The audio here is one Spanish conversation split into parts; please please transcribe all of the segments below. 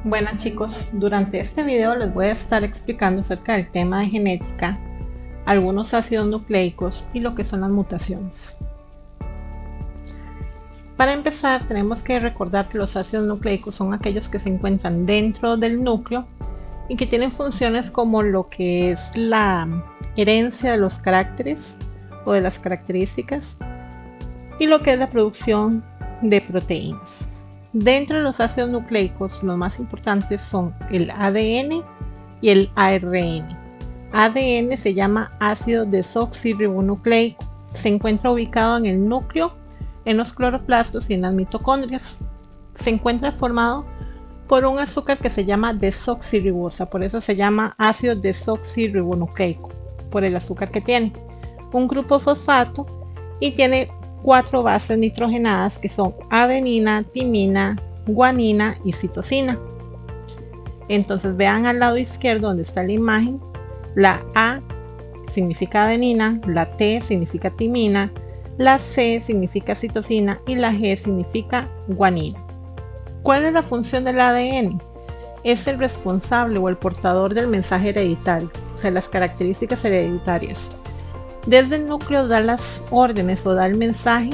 Bueno chicos, durante este video les voy a estar explicando acerca del tema de genética, algunos ácidos nucleicos y lo que son las mutaciones. Para empezar tenemos que recordar que los ácidos nucleicos son aquellos que se encuentran dentro del núcleo y que tienen funciones como lo que es la herencia de los caracteres o de las características y lo que es la producción de proteínas. Dentro de los ácidos nucleicos, los más importantes son el ADN y el ARN. ADN se llama ácido desoxirribonucleico. Se encuentra ubicado en el núcleo, en los cloroplastos y en las mitocondrias. Se encuentra formado por un azúcar que se llama desoxirribosa, por eso se llama ácido desoxirribonucleico, por el azúcar que tiene. Un grupo fosfato y tiene 4 bases nitrogenadas que son adenina, timina, guanina y citosina. Entonces vean al lado izquierdo donde está la imagen, la A significa adenina, la T significa timina, la C significa citosina y la G significa guanina. ¿Cuál es la función del ADN? Es el responsable o el portador del mensaje hereditario, o sea, las características hereditarias. Desde el núcleo da las órdenes o da el mensaje,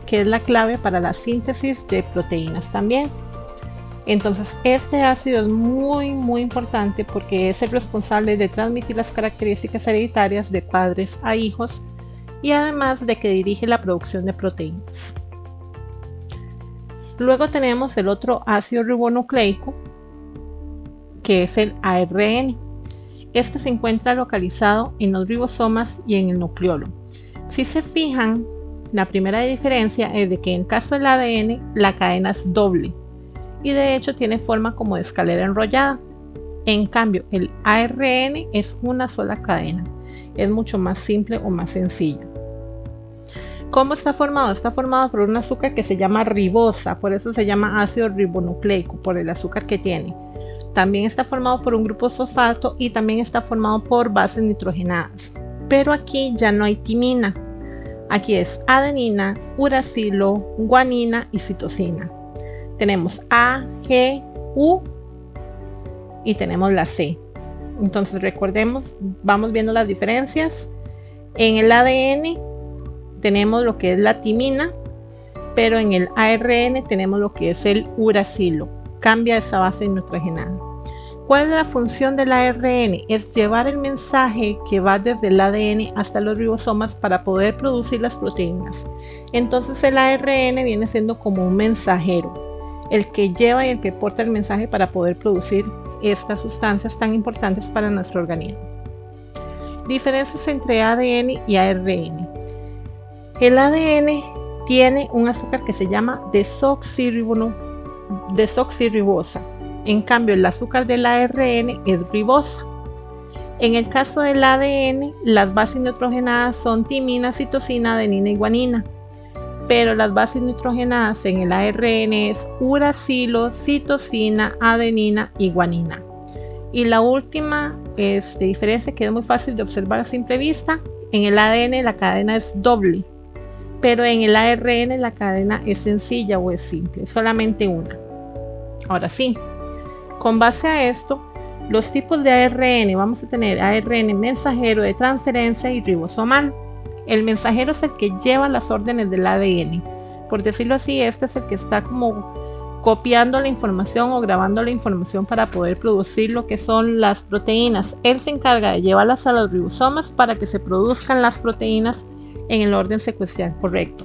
que es la clave para la síntesis de proteínas también. Entonces este ácido es muy importante porque es el responsable de transmitir las características hereditarias de padres a hijos y además de que dirige la producción de proteínas. Luego tenemos el otro ácido ribonucleico, que es el ARN. Este se encuentra localizado en los ribosomas y en el nucleolo. Si se fijan, la primera diferencia es de que en el caso del ADN la cadena es doble y de hecho tiene forma como de escalera enrollada. En cambio el ARN es una sola cadena, es mucho más simple o más sencillo. ¿Cómo está formado? Está formado por un azúcar que se llama ribosa, por eso se llama ácido ribonucleico, por el azúcar que tiene. También está formado por un grupo fosfato y también está formado por bases nitrogenadas. Pero aquí ya no hay timina. Aquí es adenina, uracilo, guanina y citosina. Tenemos A, G, U y tenemos la C. Entonces recordemos, vamos viendo las diferencias. En el ADN tenemos lo que es la timina, pero en el ARN tenemos lo que es el uracilo. Cambia esa base nitrogenada. ¿Cuál es la función del ARN? Es llevar el mensaje que va desde el ADN hasta los ribosomas para poder producir las proteínas. Entonces el ARN viene siendo como un mensajero, el que lleva y el que porta el mensaje para poder producir estas sustancias tan importantes para nuestro organismo. Diferencias entre ADN y ARN. El ADN tiene un azúcar que se llama desoxirribosa. En cambio, el azúcar del ARN es ribosa. En el caso del ADN, las bases nitrogenadas son timina, citosina, adenina y guanina. Pero las bases nitrogenadas en el ARN es uracilo, citosina, adenina y guanina. Y la última diferencia que es muy fácil de observar a simple vista, en el ADN la cadena es doble. Pero en el ARN la cadena es sencilla o es simple, solamente una. Ahora sí, con base a esto, los tipos de ARN, vamos a tener ARN mensajero, de transferencia y ribosomal. El mensajero es el que lleva las órdenes del ADN. Por decirlo así, este es el que está como copiando la información o grabando la información para poder producir lo que son las proteínas. Él se encarga de llevarlas a los ribosomas para que se produzcan las proteínas en el orden secuencial correcto.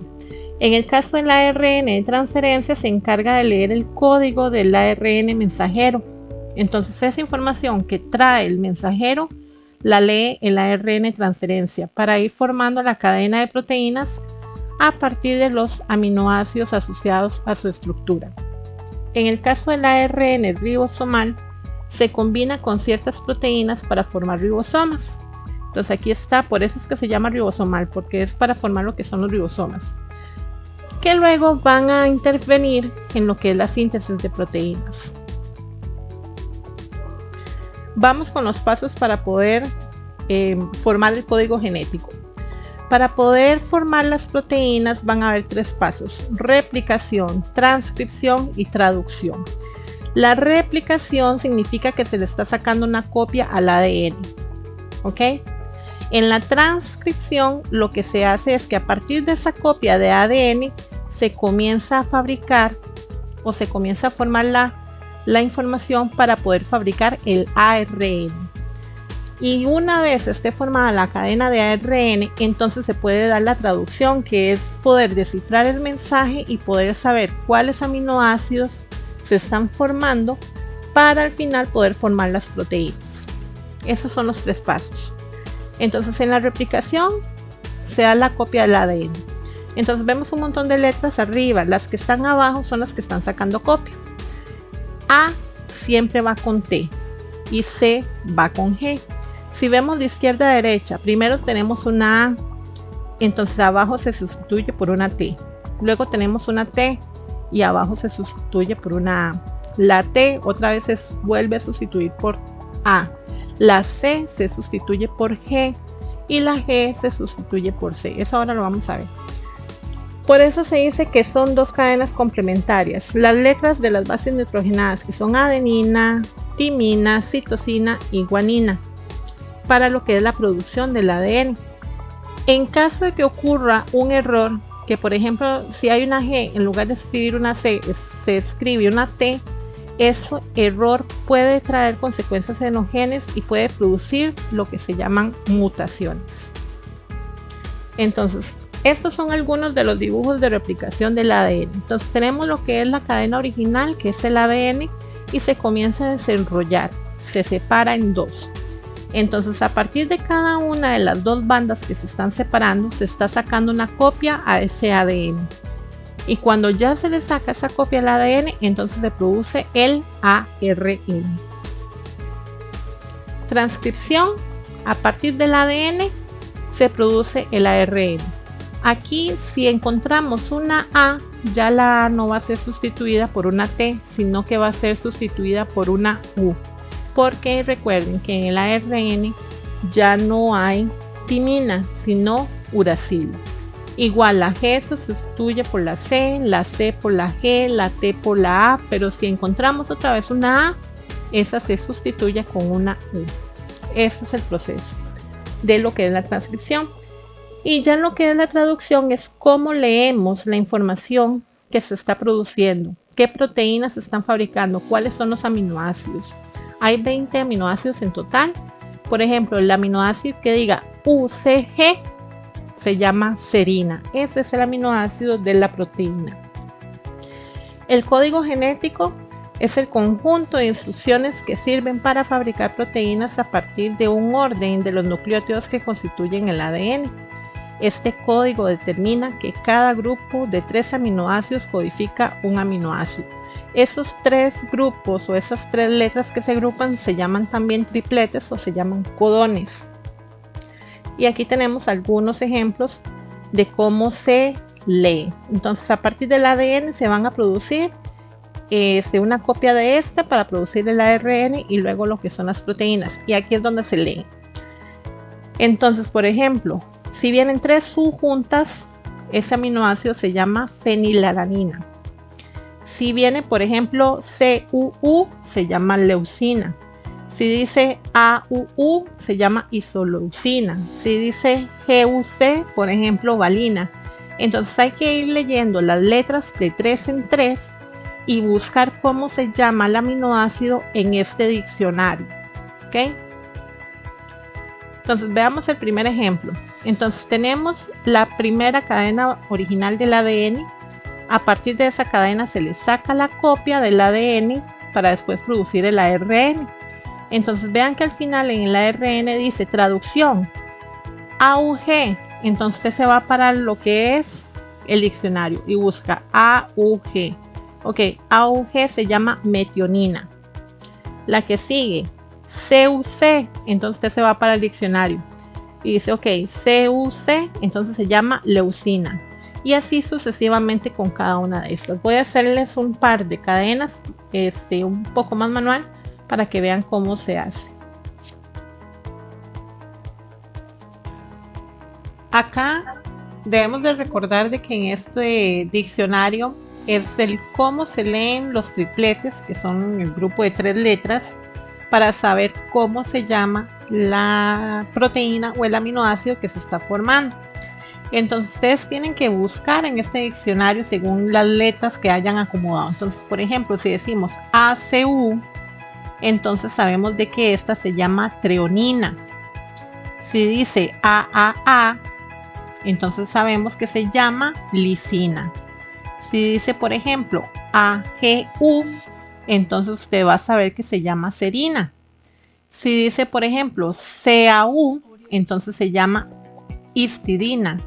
En el caso del ARN de transferencia se encarga de leer el código del ARN mensajero. Entonces esa información que trae el mensajero la lee el ARN de transferencia para ir formando la cadena de proteínas a partir de los aminoácidos asociados a su estructura. En el caso del ARN ribosomal se combina con ciertas proteínas para formar ribosomas. Entonces aquí está, por eso es que se llama ribosomal, porque es para formar lo que son los ribosomas, que luego van a intervenir en lo que es la síntesis de proteínas. Vamos con los pasos para poder formar el código genético. Para poder formar las proteínas van a haber 3 pasos: replicación, transcripción y traducción. La replicación significa que se le está sacando una copia al ADN. ¿Ok? En la transcripción lo que se hace es que a partir de esa copia de ADN se comienza a fabricar o se comienza a formar la información para poder fabricar el ARN. Y una vez esté formada la cadena de ARN, entonces se puede dar la traducción, que es poder descifrar el mensaje y poder saber cuáles aminoácidos se están formando para al final poder formar las proteínas. Esos son los 3 pasos. Entonces en la replicación se da la copia del ADN. Entonces vemos un montón de letras arriba, las que están abajo son las que están sacando copia. A siempre va con T y C va con G. Si vemos de izquierda a derecha, primero tenemos una A, entonces abajo se sustituye por una T. Luego tenemos una T y abajo se sustituye por una A. La T otra vez se vuelve a sustituir por A. La C se sustituye por G y la G se sustituye por C. Eso ahora lo vamos a ver. Por eso se dice que son 2 cadenas complementarias. Las letras de las bases nitrogenadas, que son adenina, timina, citosina y guanina, para lo que es la producción del ADN. En caso de que ocurra un error, que por ejemplo si hay una G, en lugar de escribir una C, se escribe una T, ese error puede traer consecuencias en los genes y puede producir lo que se llaman mutaciones. Entonces, estos son algunos de los dibujos de replicación del ADN. Entonces tenemos lo que es la cadena original, que es el ADN, y se comienza a desenrollar, se separa en 2. Entonces a partir de cada una de las 2 bandas que se están separando, se está sacando una copia a ese ADN. Y cuando ya se le saca esa copia al ADN, entonces se produce el ARN. Transcripción: a partir del ADN se produce el ARN. Aquí si encontramos una A, ya la A no va a ser sustituida por una T, sino que va a ser sustituida por una U. Porque recuerden que en el ARN ya no hay timina, sino uracilo. Igual la G se sustituye por la C por la G, la T por la A, pero si encontramos otra vez una A, esa se sustituye con una U. Ese es el proceso de lo que es la transcripción. Y ya lo que es la traducción es cómo leemos la información que se está produciendo, qué proteínas se están fabricando, cuáles son los aminoácidos. Hay 20 aminoácidos en total. Por ejemplo, el aminoácido que diga UCG se llama serina. Ese es el aminoácido de la proteína. El código genético es el conjunto de instrucciones que sirven para fabricar proteínas a partir de un orden de los nucleótidos que constituyen el ADN. Este código determina que cada grupo de 3 aminoácidos codifica un aminoácido. Esos 3 grupos o esas 3 letras que se agrupan se llaman también tripletes o se llaman codones. Y aquí tenemos algunos ejemplos de cómo se lee. Entonces a partir del ADN se van a producir una copia de este para producir el ARN y luego lo que son las proteínas. Y aquí es donde se lee. Entonces, por ejemplo, si vienen 3 subjuntas, ese aminoácido se llama fenilalanina. Si viene, por ejemplo, CUU, se llama leucina. Si dice AUU, se llama isoleucina. Si dice GUC, por ejemplo, valina. Entonces hay que ir leyendo las letras de 3 en 3 y buscar cómo se llama el aminoácido en este diccionario. ¿Ok? Entonces veamos el primer ejemplo. Entonces tenemos la primera cadena original del ADN. A partir de esa cadena se le saca la copia del ADN para después producir el ARN. Entonces vean que al final en el ARN dice traducción AUG. Entonces usted se va para lo que es el diccionario y busca AUG. Ok, AUG se llama metionina. La que sigue, CUC, entonces usted se va para el diccionario y dice ok, CUC, entonces se llama leucina. Y así sucesivamente con cada una de estas. Voy a hacerles un par de cadenas un poco más manual para que vean cómo se hace. Acá debemos de recordar de que en este diccionario es el cómo se leen los tripletes, que son el grupo de 3 letras, para saber cómo se llama la proteína o el aminoácido que se está formando. Entonces ustedes tienen que buscar en este diccionario según las letras que hayan acomodado. Entonces, por ejemplo, si decimos ACU, entonces sabemos de que esta se llama treonina. Si dice AAA, entonces sabemos que se llama lisina. Si dice, por ejemplo, AGU, entonces usted va a saber que se llama serina. Si dice, por ejemplo, CAU, entonces se llama histidina.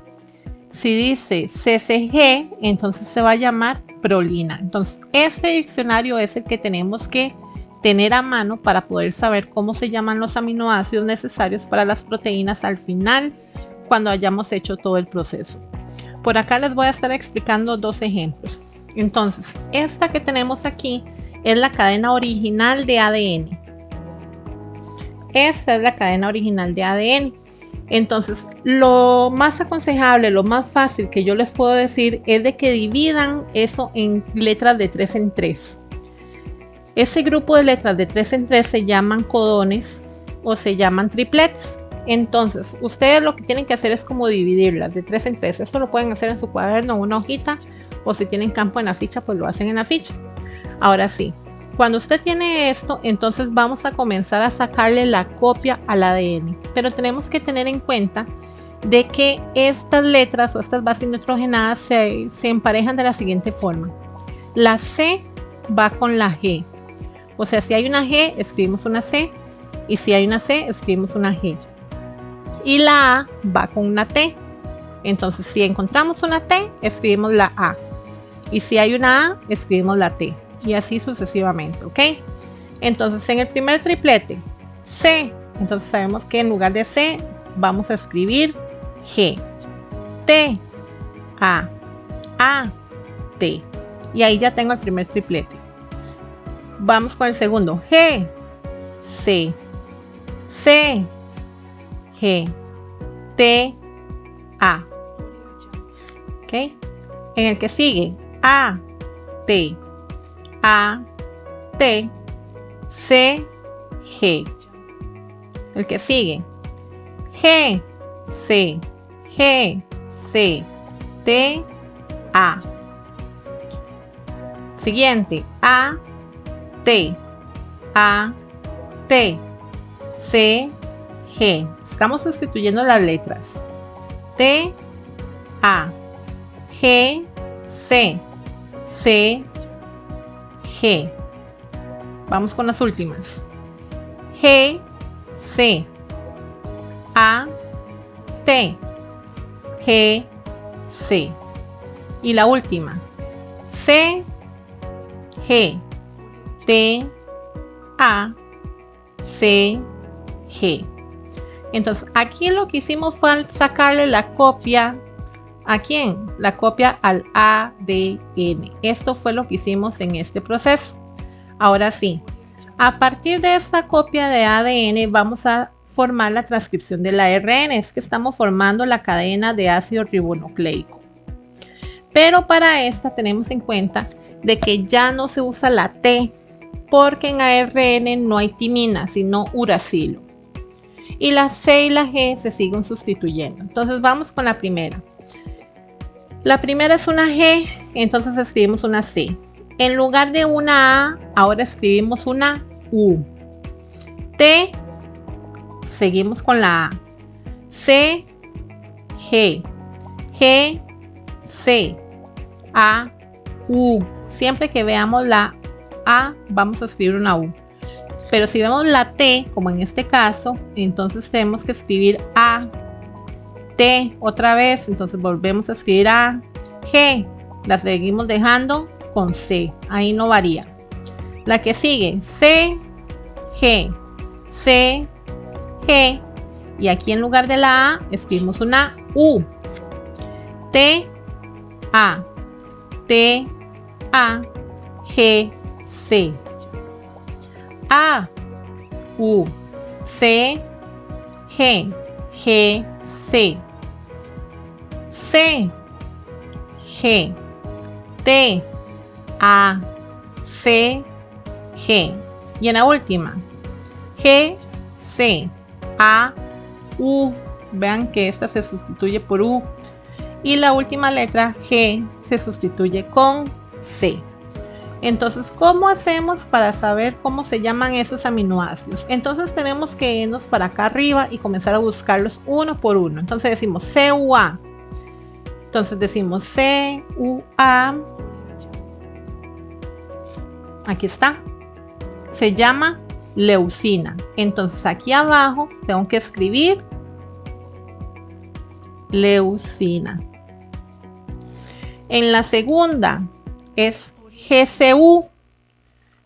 Si dice CCG, entonces se va a llamar prolina. Entonces, ese diccionario es el que tenemos que tener a mano para poder saber cómo se llaman los aminoácidos necesarios para las proteínas al final, cuando hayamos hecho todo el proceso. Por acá les voy a estar explicando 2 ejemplos. Entonces, esta que tenemos aquí es la cadena original de ADN. Esta es la cadena original de ADN. Entonces, lo más aconsejable, lo más fácil que yo les puedo decir es de que dividan eso en letras de 3 en 3. Ese grupo de letras de 3 en 3 se llaman codones o se llaman tripletes. Entonces, ustedes lo que tienen que hacer es como dividirlas de 3 en 3. Esto lo pueden hacer en su cuaderno o una hojita, o si tienen campo en la ficha, pues lo hacen en la ficha. Ahora sí, cuando usted tiene esto, entonces vamos a comenzar a sacarle la copia al ADN. Pero tenemos que tener en cuenta de que estas letras o estas bases nitrogenadas se emparejan de la siguiente forma. La C va con la G. O sea, si hay una G, escribimos una C. Y si hay una C, escribimos una G. Y la A va con una T. Entonces, si encontramos una T, escribimos la A. Y si hay una A, escribimos la T. Y así sucesivamente, ¿ok? Entonces, en el primer triplete, C, entonces sabemos que en lugar de C, vamos a escribir G. T, A, T. Y ahí ya tengo el primer triplete. Vamos con el segundo, G, C, C, G, T, A. ¿Ok? En el que sigue, A, T, C, G. El que sigue, G, C, T, A. Siguiente, A, T, C, G. Estamos sustituyendo las letras. T, A, G, C, G. Vamos con las últimas. G, C, A, T, G, C. Y la última. C, G, T, A, C, G. Entonces, aquí lo que hicimos fue sacarle la copia. ¿A quién? La copia al ADN. Esto fue lo que hicimos en este proceso. Ahora sí, a partir de esta copia de ADN vamos a formar la transcripción del ARN. Es que estamos formando la cadena de ácido ribonucleico. Pero para esta tenemos en cuenta de que ya no se usa la T, porque en ARN no hay timina, sino uracilo. Y la C y la G se siguen sustituyendo. Entonces vamos con la primera. La primera es una G, entonces escribimos una C. En lugar de una A, ahora escribimos una U. T, seguimos con la A. C, G, G, C, A, U. Siempre que veamos la A, vamos a escribir una U. Pero si vemos la T, como en este caso, entonces tenemos que escribir A, T otra vez, entonces volvemos a escribir A, G, la seguimos dejando con C, ahí no varía. La que sigue, C, G, C, G, y aquí en lugar de la A escribimos una U. T, A, T, A, G, C. A, U, C, G, G, C. C, G, T, A, C, G. Y en la última, G, C, A, U. Vean que esta se sustituye por U. Y la última letra, G, se sustituye con C. Entonces, ¿cómo hacemos para saber cómo se llaman esos aminoácidos? Entonces tenemos que irnos para acá arriba y comenzar a buscarlos uno por uno. Entonces decimos CUA. Entonces decimos CUA. Aquí está. Se llama leucina. Entonces aquí abajo tengo que escribir leucina. En la segunda es GCU.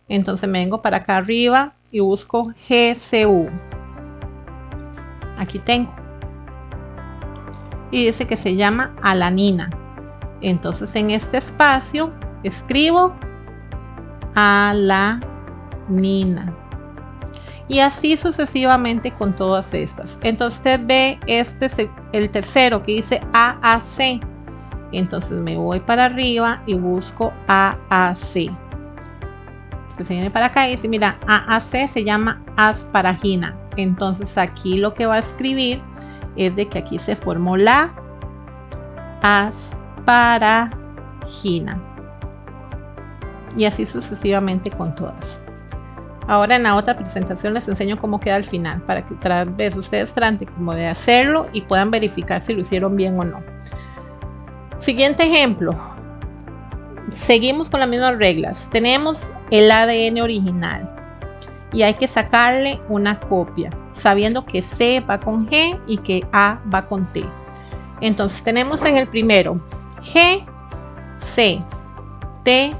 Entonces me vengo para acá arriba y busco GCU. Aquí tengo. Y dice que se llama alanina. Entonces en este espacio escribo alanina. Y así sucesivamente con todas estas. Entonces usted ve el tercero que dice AAC. Entonces me voy para arriba y busco AAC. Usted se viene para acá y dice, mira, AAC se llama asparagina. Entonces aquí lo que va a escribir es de que aquí se formó la asparagina. Y así sucesivamente con todas. Ahora en la otra presentación les enseño cómo queda al final, para que otra vez ustedes traten como de hacerlo y puedan verificar si lo hicieron bien o no. Siguiente ejemplo. Seguimos con las mismas reglas. Tenemos el ADN original y hay que sacarle una copia, sabiendo que C va con G y que A va con T. Entonces tenemos en el primero G, C, T,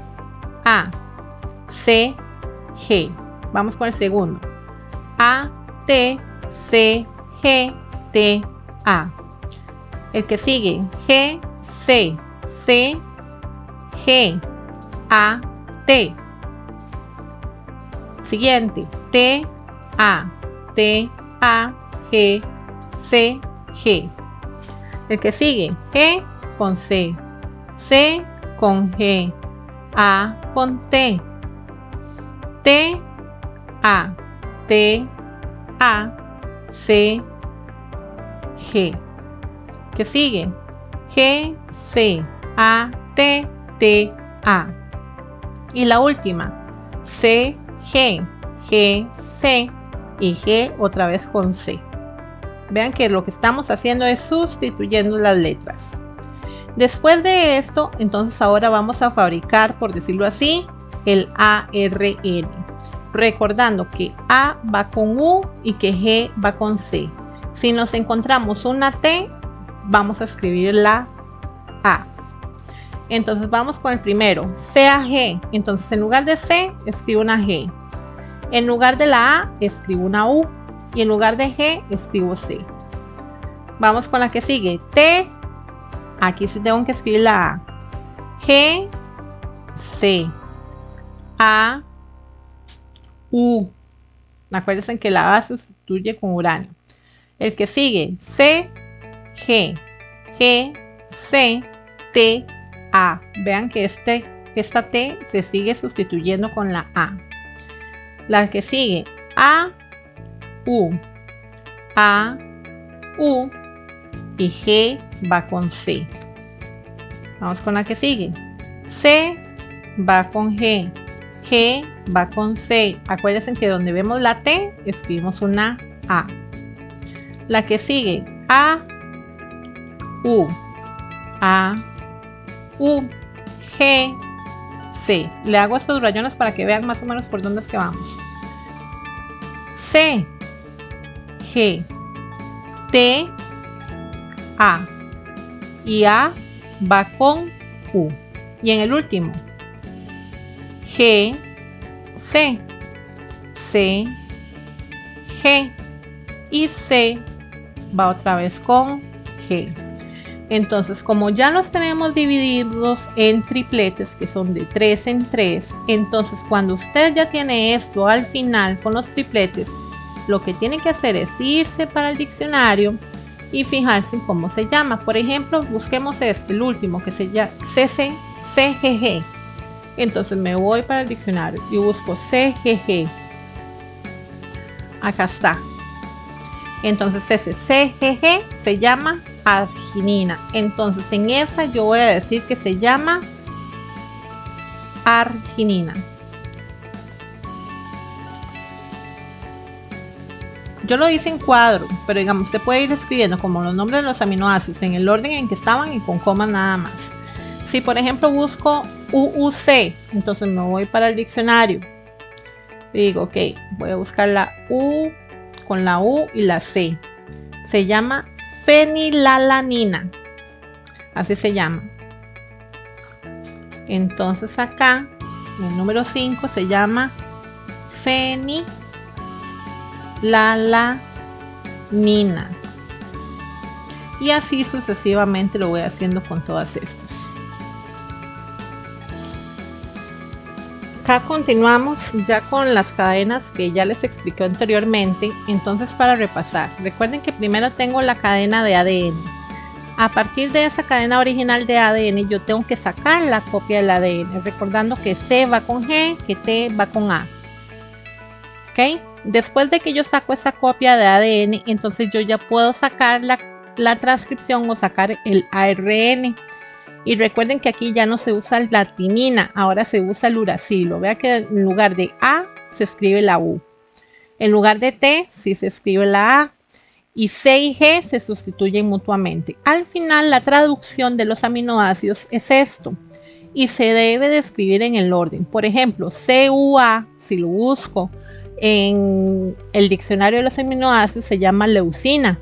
A, C, G. Vamos con el segundo. A, T, C, G, T, A. El que sigue, G, C, C, G, A, T. Siguiente, T, A, T, A, G, C, G. El que sigue, G con C, C con G, A con T, T, A, T, A, C, G. ¿Qué sigue? G, C, A, T, T, A. Y la última, C, G, G, C y G otra vez con C. Vean que lo que estamos haciendo es sustituyendo las letras. Después de esto, entonces ahora vamos a fabricar, por decirlo así, el ARN. Recordando que A va con U y que G va con C. Si nos encontramos una T, vamos a escribir la A. Entonces vamos con el primero, CAG. Entonces en lugar de C, escribo una G. En lugar de la A, escribo una U. Y en lugar de G, escribo C. Vamos con la que sigue, T. Aquí sí tengo que escribir la A. G, C, A, U. Acuérdense que la A se sustituye con uranio. El que sigue, C, G, G, C, T, A. Vean que esta T se sigue sustituyendo con la A. La que sigue, A, U, A, U y G va con C. Vamos con la que sigue. C va con G, G va con C. Acuérdense que donde vemos la T escribimos una A. La que sigue, A, U, A, U, G, C. Le hago estos rayones para que vean más o menos por dónde es que vamos. C, G, T, A. Y A va con U. Y en el último, G, C, C, G. Y C va otra vez con G. Entonces, como ya los tenemos divididos en tripletes, que son de 3 en 3, entonces cuando usted ya tiene esto al final con los tripletes, lo que tiene que hacer es irse para el diccionario y fijarse en cómo se llama. Por ejemplo, busquemos el último que se llama CCCGG. Entonces me voy para el diccionario y busco CGG. Acá está. Entonces ese CGG se llama arginina. Entonces en esa yo voy a decir que se llama arginina. Yo lo hice en cuadro, pero digamos, usted puede ir escribiendo como los nombres de los aminoácidos en el orden en que estaban y con comas nada más. Si por ejemplo busco UUC, entonces me voy para el diccionario. Digo, ok, voy a buscar la U con la U y la C. Se llama fenilalanina. Así se llama. Entonces acá, el número 5 se llama fenilalanina. Y así sucesivamente lo voy haciendo con todas estas. Acá continuamos ya con las cadenas que ya les expliqué anteriormente. Entonces, para repasar, recuerden que primero tengo la cadena de ADN. A partir de esa cadena original de ADN yo tengo que sacar la copia del ADN, recordando que C va con G, que T va con A. ¿Ok? Después de que yo saco esa copia de ADN, entonces yo ya puedo sacar la transcripción o sacar el ARN. Y recuerden que aquí ya no se usa la timina, ahora se usa el uracilo. Vea que en lugar de A se escribe la U. En lugar de T sí se escribe la A. Y C y G se sustituyen mutuamente. Al final la traducción de los aminoácidos es esto. Y se debe de escribir en el orden. Por ejemplo, CUA, si lo busco en el diccionario de los aminoácidos, se llama leucina.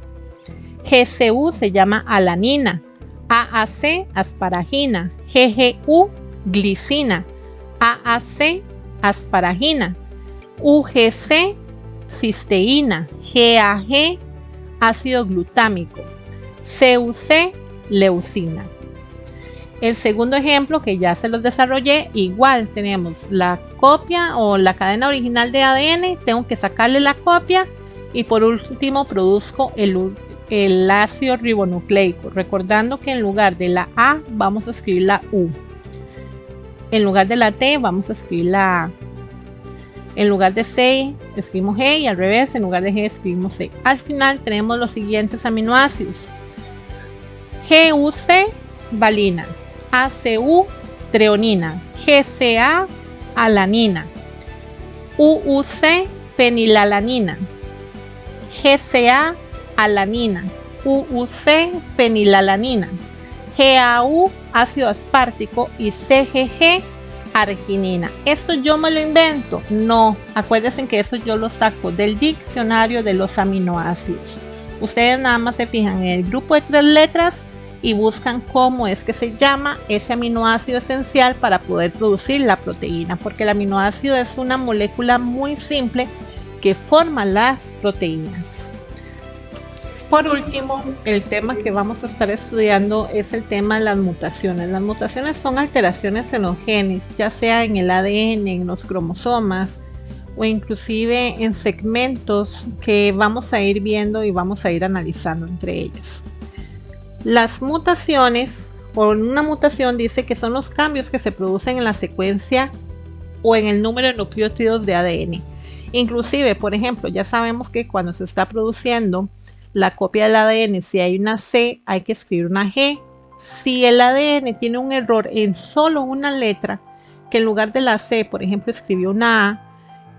GCU se llama alanina. AAC, asparagina. GGU, glicina. AAC, asparagina. UGC, cisteína. GAG, ácido glutámico. CUC, leucina. El segundo ejemplo que ya se los desarrollé, igual tenemos la copia o la cadena original de ADN, tengo que sacarle la copia y por último produzco el ácido ribonucleico, recordando que en lugar de la A vamos a escribir la U, en lugar de la T vamos a escribir la A, en lugar de C escribimos G y al revés, en lugar de G escribimos C. Al final tenemos los siguientes aminoácidos: GUC, valina. ACU, treonina. GCA, alanina. UUC, fenilalanina. GCA, alanina. UUC, fenilalanina. GAU, ácido aspartico. Y CGG, arginina. ¿Esto yo me lo invento? No, acuérdense que eso yo lo saco del diccionario de los aminoácidos. Ustedes nada más se fijan en el grupo de 3 letras y buscan cómo es que se llama ese aminoácido esencial para poder producir la proteína, porque el aminoácido es una molécula muy simple que forma las proteínas. Por último, el tema que vamos a estar estudiando es el tema de las mutaciones. Las mutaciones son alteraciones en los genes, ya sea en el ADN, en los cromosomas o inclusive en segmentos que vamos a ir viendo y vamos a ir analizando entre ellas. Las mutaciones, o una mutación dice que son los cambios que se producen en la secuencia o en el número de nucleótidos de ADN. Inclusive, por ejemplo, ya sabemos que cuando se está produciendo la copia del ADN, si hay una C, hay que escribir una G. Si el ADN tiene un error en solo una letra, que en lugar de la C, por ejemplo, escribió una A,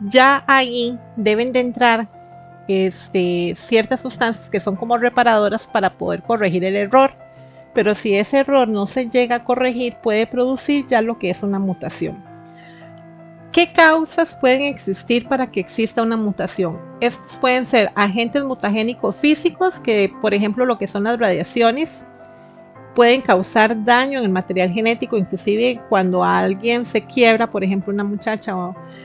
ya ahí deben de entrar ciertas sustancias que son como reparadoras para poder corregir el error. Pero si ese error no se llega a corregir, puede producir ya lo que es una mutación. ¿Qué causas pueden existir para que exista una mutación? Estos pueden ser agentes mutagénicos físicos, que por ejemplo lo que son las radiaciones, pueden causar daño en el material genético. Inclusive cuando alguien se quiebra, por ejemplo una muchacha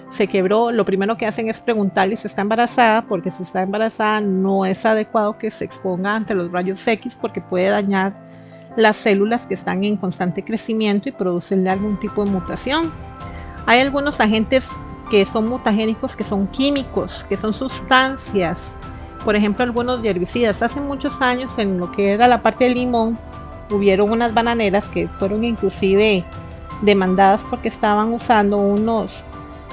se quebró, lo primero que hacen es preguntarle si está embarazada, porque si está embarazada no es adecuado que se exponga ante los rayos X porque puede dañar las células que están en constante crecimiento y producirle algún tipo de mutación. Hay algunos agentes que son mutagénicos, que son químicos, que son sustancias, por ejemplo algunos herbicidas. Hace muchos años en lo que era la parte del limón hubieron unas bananeras que fueron inclusive demandadas porque estaban usando unos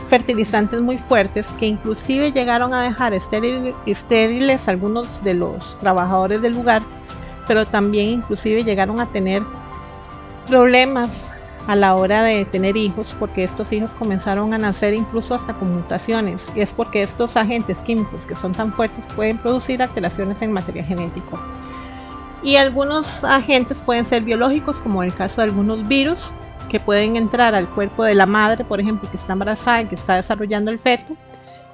fertilizantes muy fuertes que inclusive llegaron a dejar estériles algunos de los trabajadores del lugar, pero también inclusive llegaron a tener problemas a la hora de tener hijos, porque estos hijos comenzaron a nacer incluso hasta con mutaciones, y es porque estos agentes químicos que son tan fuertes pueden producir alteraciones en material genético. Y algunos agentes pueden ser biológicos, como en el caso de algunos virus que pueden entrar al cuerpo de la madre, por ejemplo, que está embarazada y que está desarrollando el feto,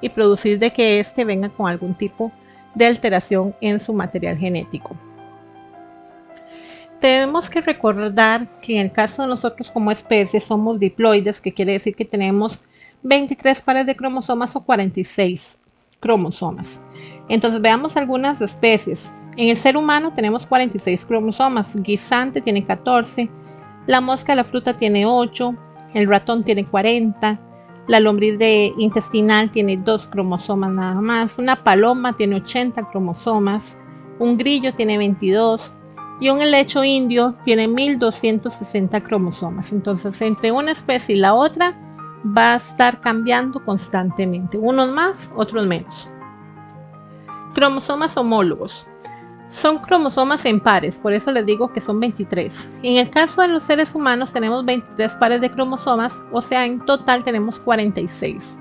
y producir de que éste venga con algún tipo de alteración en su material genético. Tenemos que recordar que en el caso de nosotros como especie somos diploides, que quiere decir que tenemos 23 pares de cromosomas o 46 cromosomas. Entonces veamos algunas especies. En el ser humano tenemos 46 cromosomas, guisante tiene 14, la mosca de la fruta tiene 8, el ratón tiene 40, la lombriz intestinal tiene 2 cromosomas nada más, una paloma tiene 80 cromosomas, un grillo tiene 22 y un helecho indio tiene 1260 cromosomas. Entonces entre una especie y la otra va a estar cambiando constantemente, unos más, otros menos. Cromosomas homólogos. Son cromosomas en pares, por eso les digo que son 23. En el caso de los seres humanos tenemos 23 pares de cromosomas, o sea, en total tenemos 46.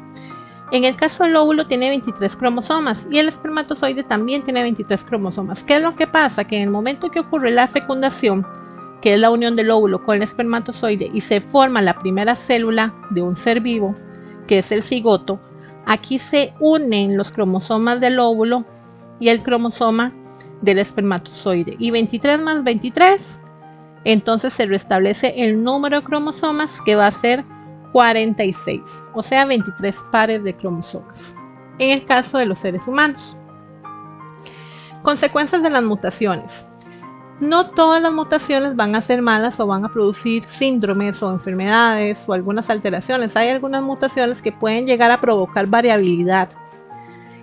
En el caso del óvulo tiene 23 cromosomas y el espermatozoide también tiene 23 cromosomas. ¿Qué es lo que pasa? Que en el momento que ocurre la fecundación, que es la unión del óvulo con el espermatozoide y se forma la primera célula de un ser vivo, que es el cigoto, aquí se unen los cromosomas del óvulo y el cromosoma del espermatozoide, y 23 más 23, entonces se restablece el número de cromosomas, que va a ser 46, o sea 23 pares de cromosomas en el caso de los seres humanos. Consecuencias de las mutaciones. No todas las mutaciones van a ser malas o van a producir síndromes o enfermedades o algunas alteraciones. Hay algunas mutaciones que pueden llegar a provocar variabilidad.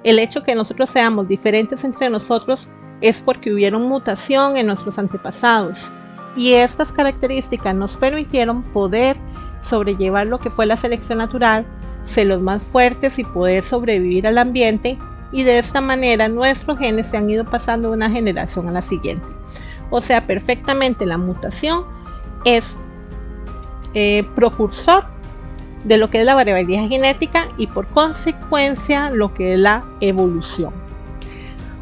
El hecho que nosotros seamos diferentes entre nosotros es porque hubieron mutación en nuestros antepasados, y estas características nos permitieron poder sobrellevar lo que fue la selección natural, ser los más fuertes y poder sobrevivir al ambiente, y de esta manera nuestros genes se han ido pasando de una generación a la siguiente. O sea, perfectamente la mutación es precursor de lo que es la variabilidad genética y por consecuencia lo que es la evolución.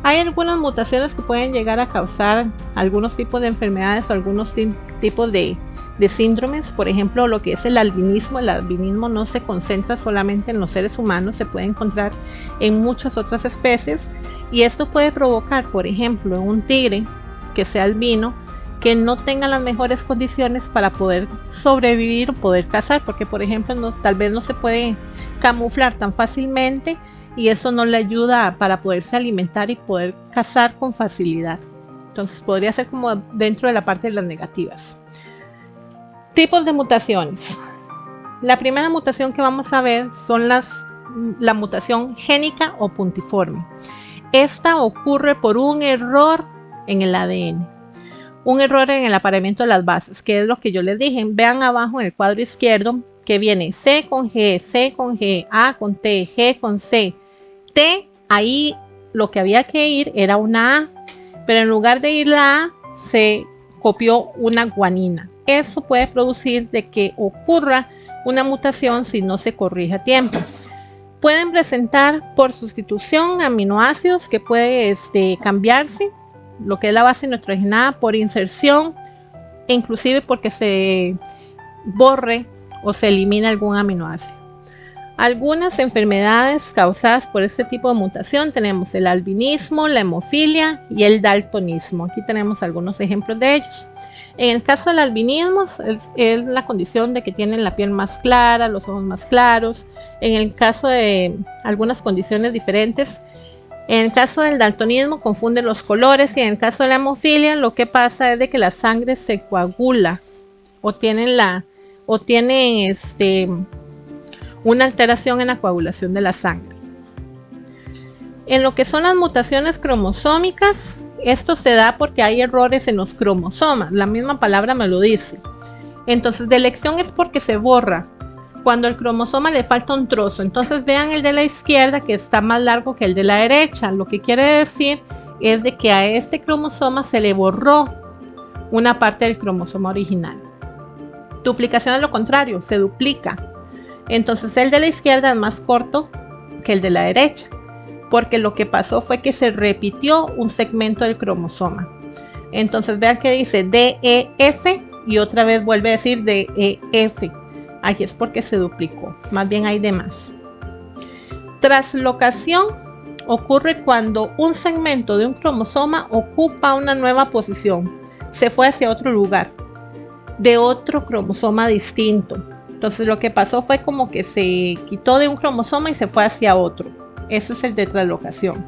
Hay algunas mutaciones que pueden llegar a causar algunos tipos de enfermedades o algunos tipos de síndromes. Por ejemplo, lo que es el albinismo. El albinismo no se concentra solamente en los seres humanos, se puede encontrar en muchas otras especies, y esto puede provocar, por ejemplo, en un tigre que sea albino, que no tenga las mejores condiciones para poder sobrevivir o poder cazar, porque por ejemplo tal vez no se puede camuflar tan fácilmente, y eso no le ayuda para poderse alimentar y poder cazar con facilidad. Entonces podría ser como dentro de la parte de las negativas. Tipos de mutaciones. La primera mutación que vamos a ver son la mutación génica o puntiforme. Esta ocurre por un error en el ADN. Un error en el apareamiento de las bases, que es lo que yo les dije. Vean abajo en el cuadro izquierdo que viene C con G, C con G, A con T, G con C, T. Ahí lo que había que ir era una A, pero en lugar de ir la A se copió una guanina. Eso puede producir de que ocurra una mutación si no se corrige a tiempo. Pueden presentar por sustitución aminoácidos que puede cambiarse, lo que es la base nitrogenada, por inserción e inclusive porque se borre o se elimina algún aminoácido. Algunas enfermedades causadas por este tipo de mutación tenemos el albinismo, la hemofilia y el daltonismo. Aquí tenemos algunos ejemplos de ellos. En el caso del albinismo es la condición de que tienen la piel más clara, los ojos más claros. En el caso de algunas condiciones diferentes, en el caso del daltonismo confunden los colores, y en el caso de la hemofilia lo que pasa es de que la sangre se coagula o tienen una alteración en la coagulación de la sangre. En lo que son las mutaciones cromosómicas, esto se da porque hay errores en los cromosomas, la misma palabra me lo dice. Entonces, delección es porque se borra cuando al cromosoma le falta un trozo. Entonces vean el de la izquierda que está más largo que el de la derecha. Lo que quiere decir es de que a este cromosoma se le borró una parte del cromosoma original. Duplicación es lo contrario, se duplica. Entonces el de la izquierda es más corto que el de la derecha, porque lo que pasó fue que se repitió un segmento del cromosoma. Entonces vean que dice DEF y otra vez vuelve a decir DEF. Aquí es porque se duplicó, más bien hay de más. Traslocación ocurre cuando un segmento de un cromosoma ocupa una nueva posición, se fue hacia otro lugar, de otro cromosoma distinto. Entonces lo que pasó fue como que se quitó de un cromosoma y se fue hacia otro. Ese es el de traslocación.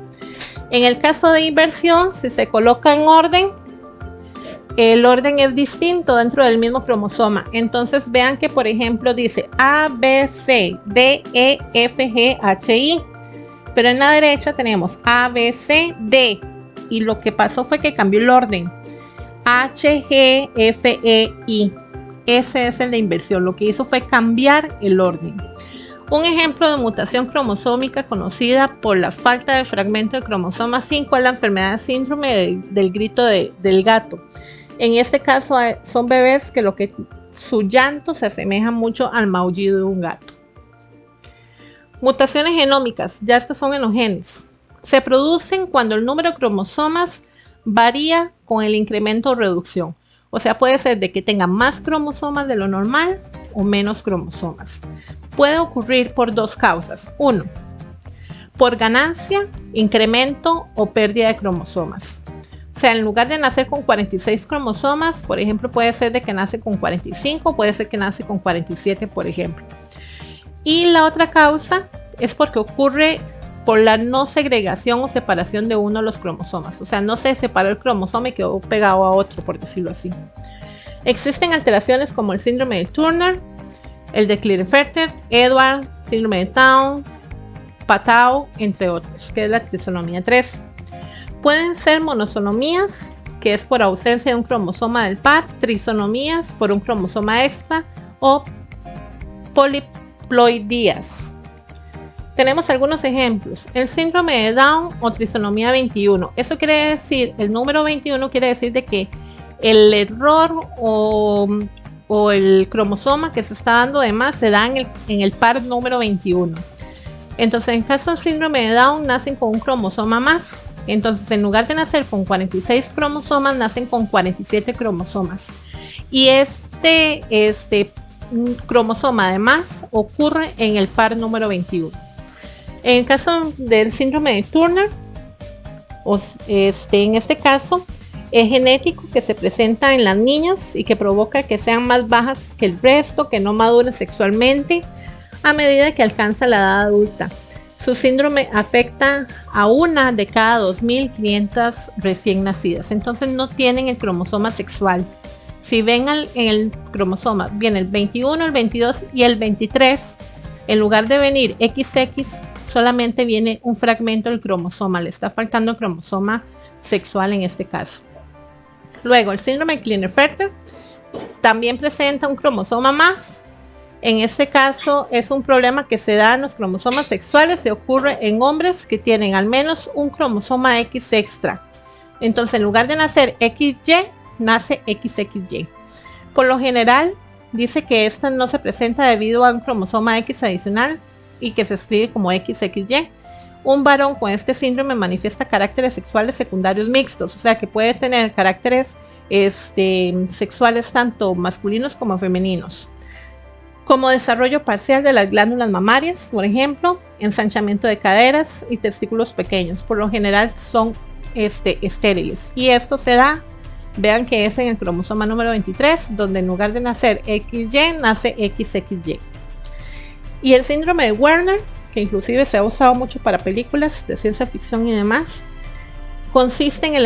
En el caso de inversión, si se coloca en orden, el orden es distinto dentro del mismo cromosoma. Entonces vean que por ejemplo dice A, B, C, D, E, F, G, H, I. Pero en la derecha tenemos A, B, C, D. Y lo que pasó fue que cambió el orden. H, G, F, E, I. Ese es el de inversión. Lo que hizo fue cambiar el orden. Un ejemplo de mutación cromosómica conocida por la falta de fragmento del cromosoma 5 es la enfermedad de síndrome del grito del gato. En este caso son bebés que su llanto se asemeja mucho al maullido de un gato. Mutaciones genómicas, ya estos son en los genes. Se producen cuando el número de cromosomas varía con el incremento o reducción. O sea, puede ser de que tenga más cromosomas de lo normal o menos cromosomas. Puede ocurrir por dos causas. Uno, por ganancia, incremento o pérdida de cromosomas. O sea, en lugar de nacer con 46 cromosomas, por ejemplo, puede ser de que nace con 45, puede ser que nace con 47, por ejemplo. Y la otra causa es porque ocurre por la no segregación o separación de uno de los cromosomas. O sea, no se separó el cromosoma y quedó pegado a otro, por decirlo así. Existen alteraciones como el síndrome de Turner, el de Klinefelter, Edwards, síndrome de Down, Patau, entre otros, que es la trisonomía 3. Pueden ser monosonomías, que es por ausencia de un cromosoma del par, trisonomías por un cromosoma extra o poliploidías. Tenemos algunos ejemplos. El síndrome de Down o trisonomía 21. Eso quiere decir, el número 21 quiere decir de que el error o el cromosoma que se está dando de más se da en el par número 21. Entonces, en caso del síndrome de Down, nacen con un cromosoma más. Entonces, en lugar de nacer con 46 cromosomas, nacen con 47 cromosomas. Y este cromosoma además ocurre en el par número 21. En el caso del síndrome de Turner, en este caso, es genético, que se presenta en las niñas y que provoca que sean más bajas que el resto, que no maduren sexualmente a medida que alcanza la edad adulta. Su síndrome afecta a una de cada 2.500 recién nacidas. Entonces no tienen el cromosoma sexual. Si ven en el cromosoma, viene el 21, el 22 y el 23. En lugar de venir XX, solamente viene un fragmento del cromosoma. Le está faltando el cromosoma sexual en este caso. Luego, el síndrome de Klinefelter también presenta un cromosoma más. En este caso es un problema que se da en los cromosomas sexuales y ocurre en hombres que tienen al menos un cromosoma X extra. Entonces, en lugar de nacer XY, nace XXY. Por lo general, dice que esta no se presenta debido a un cromosoma X adicional y que se escribe como XXY. Un varón con este síndrome manifiesta caracteres sexuales secundarios mixtos, o sea que puede tener caracteres sexuales tanto masculinos como femeninos, como desarrollo parcial de las glándulas mamarias, por ejemplo, ensanchamiento de caderas y testículos pequeños. Por lo general son estériles, y esto se da, vean que es en el cromosoma número 23, donde en lugar de nacer XY, nace XXY. Y el síndrome de Werner, que inclusive se ha usado mucho para películas de ciencia ficción y demás, consiste en el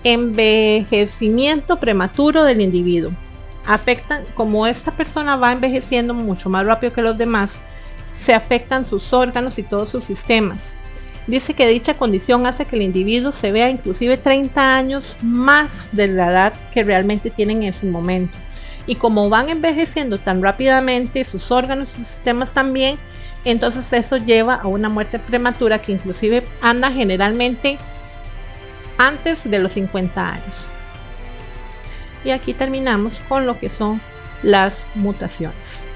envejecimiento prematuro del individuo. Afectan, como esta persona va envejeciendo mucho más rápido que los demás, se afectan sus órganos y todos sus sistemas. Dice que dicha condición hace que el individuo se vea inclusive 30 años más de la edad que realmente tiene en ese momento. Y como van envejeciendo tan rápidamente, sus órganos, sus sistemas también, entonces eso lleva a una muerte prematura que inclusive anda generalmente antes de los 50 años. Y aquí terminamos con lo que son las mutaciones.